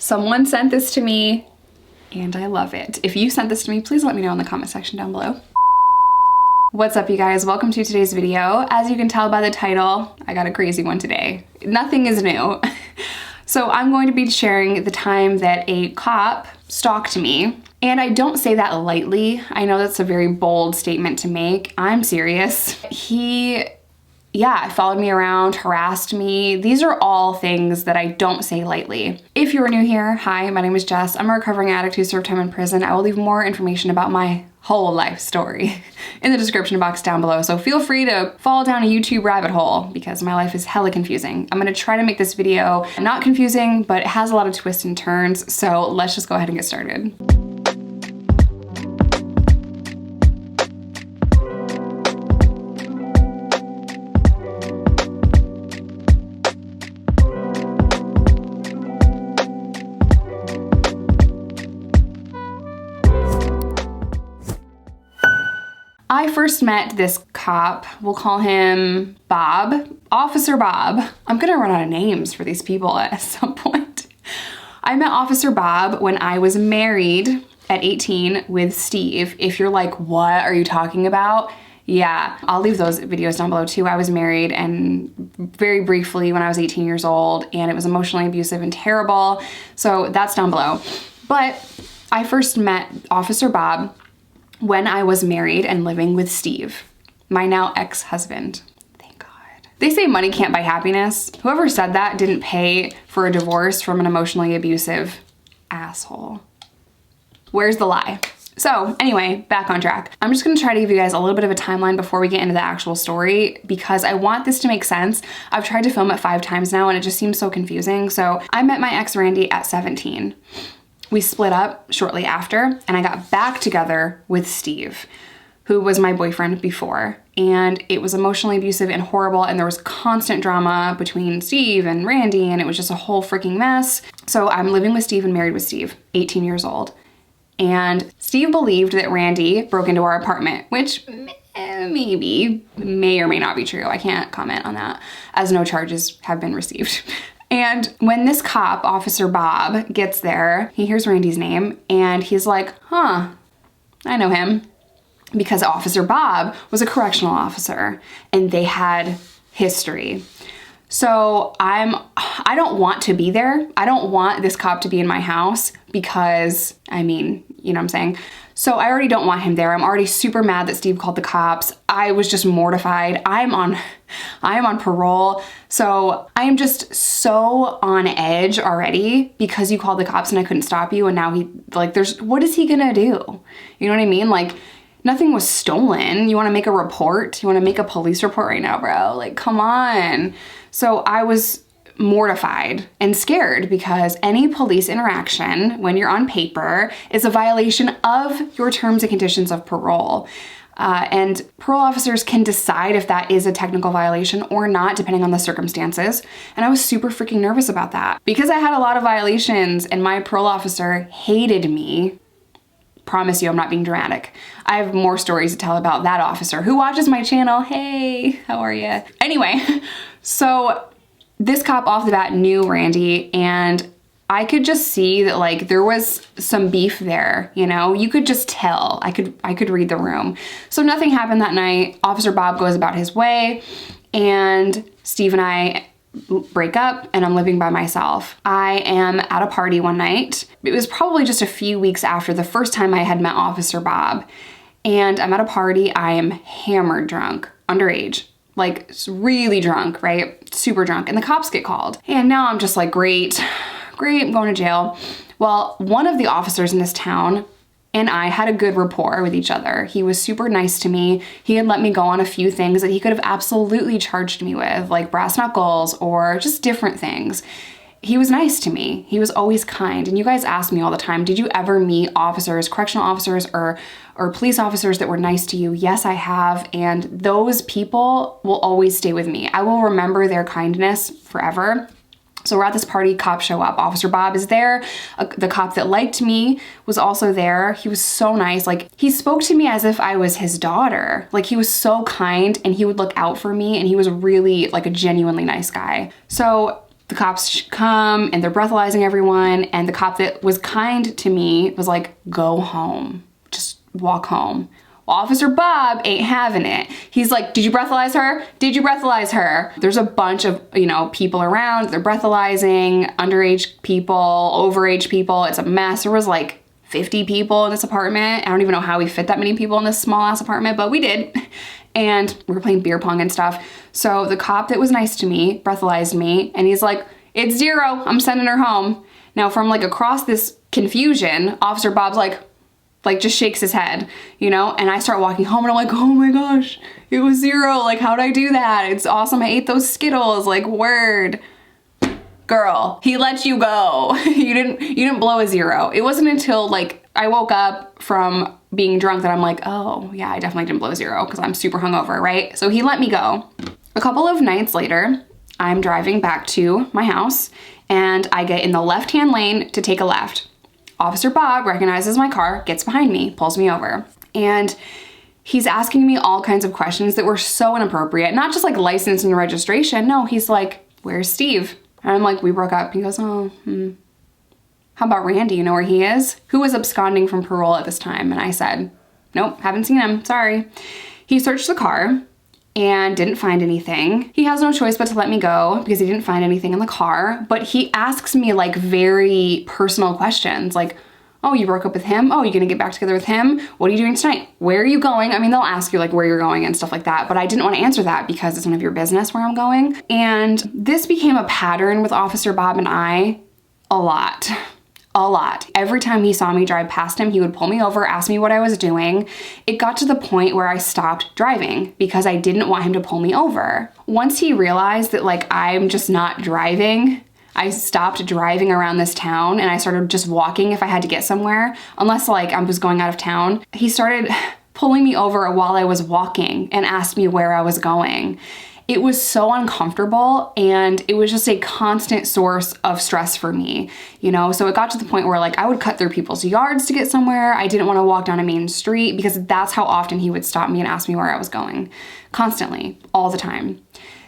Someone sent this to me and I love it. If you sent this to me, please let me know in the comment section down below. What's up, you guys? Welcome to today's video. As you can tell by the title, I got a crazy one today. Nothing is new. So I'm going to be sharing the time that a cop stalked me. And I don't say that lightly. I know that's a very bold statement to make. I'm serious. He followed me around, harassed me. These are all things that I don't say lightly. If you're new here, hi, my name is Jess. I'm a recovering addict who served time in prison. I will leave more information about my whole life story in the description box down below. So feel free to fall down a YouTube rabbit hole because my life is hella confusing. I'm gonna try to make this video not confusing, but it has a lot of twists and turns. So let's just go ahead and get started. I first met this cop, we'll call him Bob, Officer Bob. I'm gonna run out of names for these people at some point. I met Officer Bob when I was married at 18 with Steve. If you're like, what are you talking about? Yeah, I'll leave those videos down below too. I was married and very briefly when I was 18 years old, and it was emotionally abusive and terrible. So that's down below. But I first met Officer Bob when I was married and living with Steve, my now ex-husband. Thank God. They say money can't buy happiness. Whoever said that didn't pay for a divorce from an emotionally abusive asshole. Where's the lie? So anyway, back on track. I'm just gonna try to give you guys a little bit of a timeline before we get into the actual story because I want this to make sense. I've tried to film it 5 times now and it just seems so confusing. So I met my ex Randy at 17. We split up shortly after and I got back together with Steve, who was my boyfriend before. And it was emotionally abusive and horrible, and there was constant drama between Steve and Randy, and it was just a whole freaking mess. So I'm living with Steve and married with Steve, 18 years old. And Steve believed that Randy broke into our apartment, which maybe may or may not be true. I can't comment on that, as no charges have been received. And when this cop, Officer Bob, gets there, he hears Randy's name and he's like, huh, I know him. Because Officer Bob was a correctional officer and they had history. So I don't want to be there. I don't want this cop to be in my house because, I mean, you know what I'm saying? So I already don't want him there. I'm already super mad that Steve called the cops. I was just mortified. I am on parole. So I am just so on edge already because you called the cops and I couldn't stop you. And now what is he gonna do? You know what I mean? Like, nothing was stolen. You wanna make a report? You wanna make a police report right now, bro? Like, come on. So I was mortified and scared because any police interaction when you're on paper is a violation of your terms and conditions of parole. And parole officers can decide if that is a technical violation or not, depending on the circumstances. And I was super freaking nervous about that because I had a lot of violations and my parole officer hated me. Promise you, I'm not being dramatic. I have more stories to tell about that officer who watches my channel. Hey, how are you? Anyway, so this cop off the bat knew Randy and I could just see that like there was some beef there, you know? You could just tell. I could read the room. So nothing happened that night. Officer Bob goes about his way and Steve and I break up and I'm living by myself. I am at a party one night. It was probably just a few weeks after the first time I had met Officer Bob. And I'm at a party. I am hammered drunk, underage. Like really drunk, right? Super drunk. And the cops get called. And now I'm just like, great, I'm going to jail. Well, one of the officers in this town and I had a good rapport with each other. He was super nice to me. He had let me go on a few things that he could have absolutely charged me with, like brass knuckles or just different things. He was nice to me. He was always kind. And you guys ask me all the time, did you ever meet officers, correctional officers, or police officers that were nice to you? Yes, I have. And those people will always stay with me. I will remember their kindness forever. So we're at this party, cops show up. Officer Bob is there. The cop that liked me was also there. He was so nice. Like, he spoke to me as if I was his daughter. Like, he was so kind and he would look out for me and he was really like a genuinely nice guy. So the cops come and they're breathalyzing everyone, and the cop that was kind to me was like, go home, just walk home. Well, Officer Bob ain't having it. He's like, did you breathalyze her? Did you breathalyze her? There's a bunch of, you know, people around, they're breathalyzing, underage people, overage people. It's a mess. There was like 50 people in this apartment. I don't even know how we fit that many people in this small ass apartment, but we did. And we were playing beer pong and stuff. So the cop that was nice to me breathalyzed me, and he's like, it's 0, I'm sending her home. Now from like across this confusion, Officer Bob's like just shakes his head, you know? And I start walking home and I'm like, oh my gosh, it was 0. Like, how'd I do that? It's awesome. I ate those Skittles, like, word. Girl, he let you go. You didn't blow a 0. It wasn't until like I woke up from being drunk that I'm like, oh yeah, I definitely didn't blow 0 because I'm super hungover, right? So he let me go. A couple of nights later, I'm driving back to my house and I get in the left-hand lane to take a left. Officer Bob recognizes my car, gets behind me, pulls me over, and he's asking me all kinds of questions that were so inappropriate. Not just like license and registration. No, he's like, where's Steve? And I'm like, we broke up. He goes, oh, How about Randy? You know where he is? Who was absconding from parole at this time? And I said, nope, haven't seen him, sorry. He searched the car and didn't find anything. He has no choice but to let me go because he didn't find anything in the car. But he asks me like very personal questions like, oh, you broke up with him? Oh, you gonna get back together with him? What are you doing tonight? Where are you going? I mean, they'll ask you like where you're going and stuff like that, but I didn't want to answer that because it's none of your business where I'm going. And this became a pattern with Officer Bob and I a lot. Every time he saw me drive past him, he would pull me over, ask me what I was doing. It got to the point where I stopped driving because I didn't want him to pull me over. Once he realized that like I'm just not driving, I stopped driving around this town and I started just walking if I had to get somewhere, unless like I was going out of town. He started pulling me over while I was walking and asked me where I was going. It was so uncomfortable and it was just a constant source of stress for me, you know? So it got to the point where like I would cut through people's yards to get somewhere. I didn't want to walk down a main street because that's how often he would stop me and ask me where I was going. Constantly, all the time.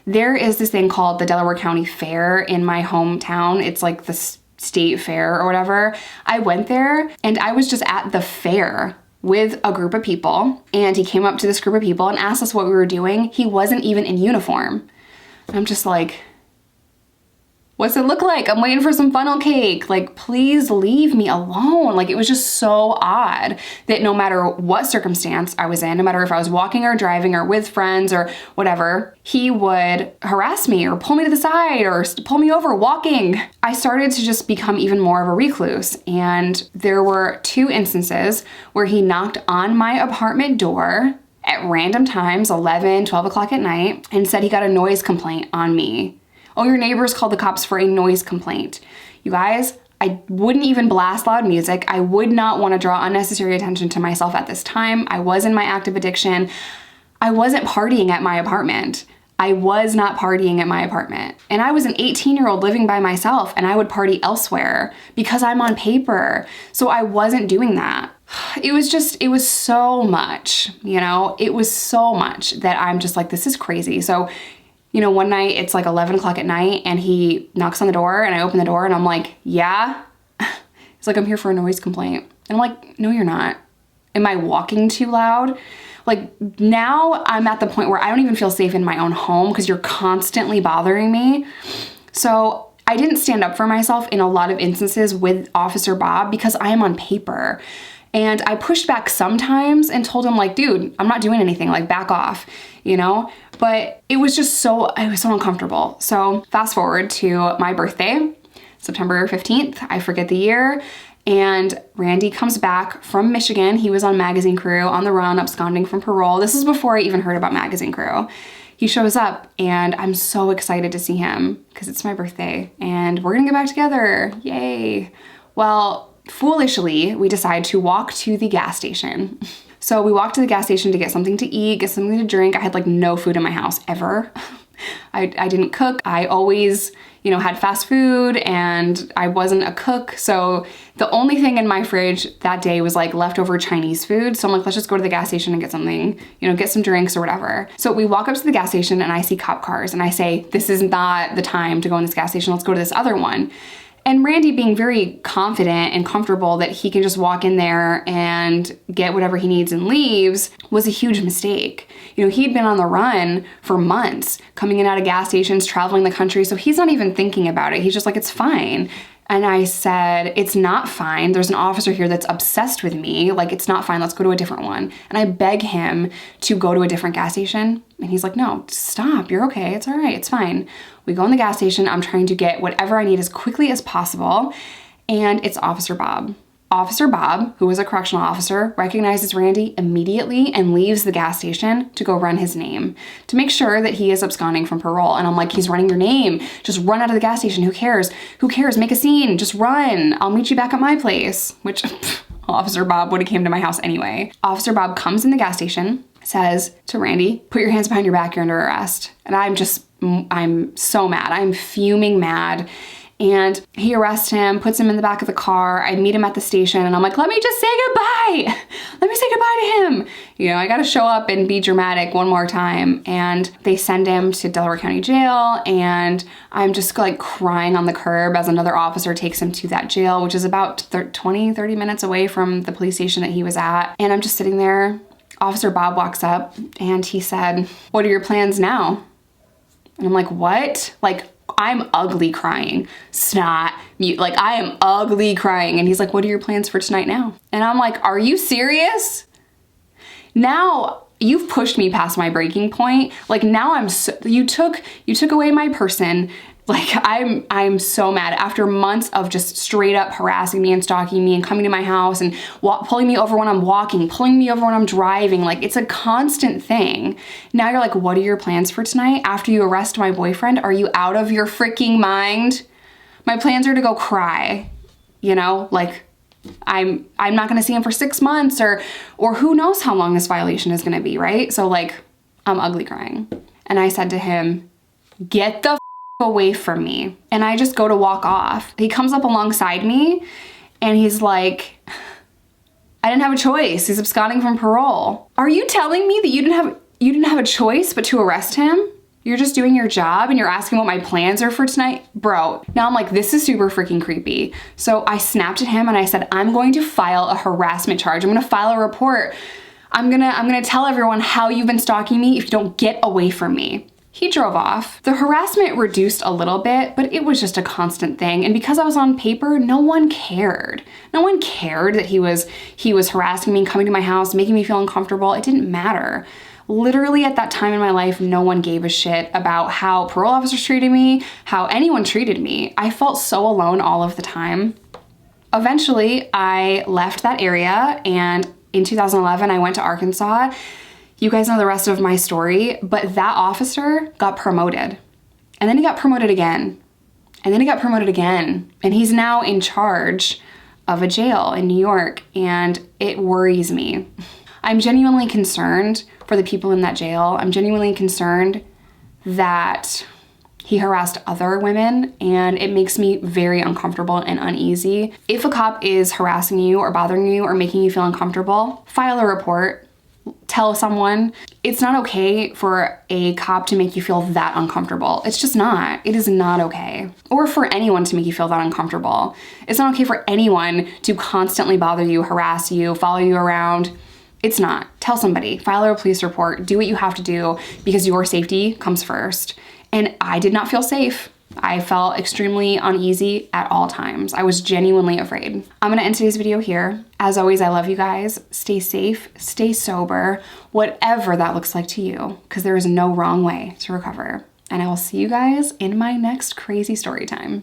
There is this thing called the Delaware County Fair in my hometown. It's like the state fair or whatever. I went there and I was just at the fair with a group of people, and he came up to this group of people and asked us what we were doing. He wasn't even in uniform. I'm just like, what's it look like? I'm waiting for some funnel cake. Like, please leave me alone. Like, it was just so odd that no matter what circumstance I was in, no matter if I was walking or driving or with friends or whatever, he would harass me or pull me to the side or pull me over walking. I started to just become even more of a recluse. And there were 2 instances where he knocked on my apartment door at random times, 11, 12 o'clock at night, and said he got a noise complaint on me. Oh, your neighbors called the cops for a noise complaint. You guys, I wouldn't even blast loud music. I would not want to draw unnecessary attention to myself at this time. I was in my active addiction. I wasn't partying at my apartment. I was not partying at my apartment. And I was an 18-year-old living by myself and I would party elsewhere because I'm on paper. So I wasn't doing that. It was so much, you know, it was so much that I'm just like, this is crazy. So you know, one night it's like 11 o'clock at night and he knocks on the door and I open the door and I'm like, yeah? He's like, I'm here for a noise complaint. And I'm like, no, you're not. Am I walking too loud? Like now I'm at the point where I don't even feel safe in my own home because you're constantly bothering me. So I didn't stand up for myself in a lot of instances with Officer Bob because I am on paper. And I pushed back sometimes and told him like, dude, I'm not doing anything, like back off, you know? But it was so uncomfortable. So fast forward to my birthday, September 15th, I forget the year, and Randy comes back from Michigan. He was on Magazine Crew, on the run, absconding from parole. This is before I even heard about Magazine Crew. He shows up and I'm so excited to see him because it's my birthday and we're gonna get back together, yay. Well, foolishly, we decide to walk to the gas station. So we walked to the gas station to get something to eat, get something to drink. I had like no food in my house ever. I didn't cook. I always, you know, had fast food and I wasn't a cook. So the only thing in my fridge that day was like leftover Chinese food. So I'm like, let's just go to the gas station and get something, you know, get some drinks or whatever. So we walk up to the gas station and I see cop cars and I say, this is not the time to go in this gas station. Let's go to this other one. And Randy, being very confident and comfortable that he can just walk in there and get whatever he needs and leaves, was a huge mistake. You know, he'd been on the run for months, coming in and out of gas stations, traveling the country, so he's not even thinking about it. He's just like, it's fine. And I said, it's not fine. There's an officer here that's obsessed with me. Like, it's not fine. Let's go to a different one. And I beg him to go to a different gas station. And he's like, no, stop. You're okay. It's all right. It's fine. We go in the gas station. I'm trying to get whatever I need as quickly as possible. And it's Officer Bob. Officer Bob, who was a correctional officer, recognizes Randy immediately and leaves the gas station to go run his name to make sure that he is absconding from parole. And I'm like, he's running your name. Just run out of the gas station. Who cares? Who cares? Make a scene. Just run. I'll meet you back at my place, which Officer Bob would have came to my house anyway. Officer Bob comes in the gas station, says to Randy, put your hands behind your back. You're under arrest. And I'm so mad. I'm fuming mad. And he arrests him, puts him in the back of the car. I meet him at the station and I'm like, let me just say goodbye. Let me say goodbye to him. You know, I gotta show up and be dramatic one more time. And they send him to Delaware County Jail and I'm just like crying on the curb as another officer takes him to that jail, which is about 30 minutes away from the police station that he was at. And I'm just sitting there. Officer Bob walks up and he said, what are your plans now? And I'm like, what? Like, I'm ugly crying, snot, mute, like I am ugly crying. And he's like, what are your plans for tonight now? And I'm like, are you serious? Now you've pushed me past my breaking point. Like now you took away my person. Like I'm so mad after months of just straight up harassing me and stalking me and coming to my house and pulling me over when I'm walking, pulling me over when I'm driving. Like it's a constant thing. Now you're like, what are your plans for tonight after you arrest my boyfriend? Are you out of your freaking mind? My plans are to go cry, you know, like I'm not gonna see him for 6 months or who knows how long this violation is gonna be, right? So like I'm ugly crying. And I said to him, get the away from me. And I just go to walk off. He comes up alongside me and he's like, I didn't have a choice. He's absconding from parole. Are you telling me that you didn't have a choice but to arrest him? You're just doing your job and you're asking what my plans are for tonight? Bro, now I'm like, this is super freaking creepy. So I snapped at him and I said, I'm going to file a harassment charge. I'm gonna file a report. I'm gonna tell everyone how you've been stalking me if you don't get away from me. He drove off. The harassment reduced a little bit, but it was just a constant thing. And because I was on paper, no one cared. No one cared that he was harassing me, coming to my house, making me feel uncomfortable. It didn't matter. Literally at that time in my life, no one gave a shit about how parole officers treated me, how anyone treated me. I felt so alone all of the time. Eventually, I left that area and in 2011, I went to Arkansas. You guys know the rest of my story, but that officer got promoted. And then he got promoted again. And then he got promoted again. And he's now in charge of a jail in New York. And it worries me. I'm genuinely concerned for the people in that jail. I'm genuinely concerned that he harassed other women, and it makes me very uncomfortable and uneasy. If a cop is harassing you or bothering you or making you feel uncomfortable, file a report. Tell someone. It's not okay for a cop to make you feel that uncomfortable. It's just not. It is not okay. Or for anyone to make you feel that uncomfortable. It's not okay for anyone to constantly bother you, harass you, follow you around. It's not. Tell somebody. File a police report. Do what you have to do because your safety comes first. And I did not feel safe. I felt extremely uneasy at all times. I was genuinely afraid. I'm gonna end today's video here. As always, I love you guys. Stay safe, stay sober, whatever that looks like to you, because there is no wrong way to recover. And I will see you guys in my next crazy story time.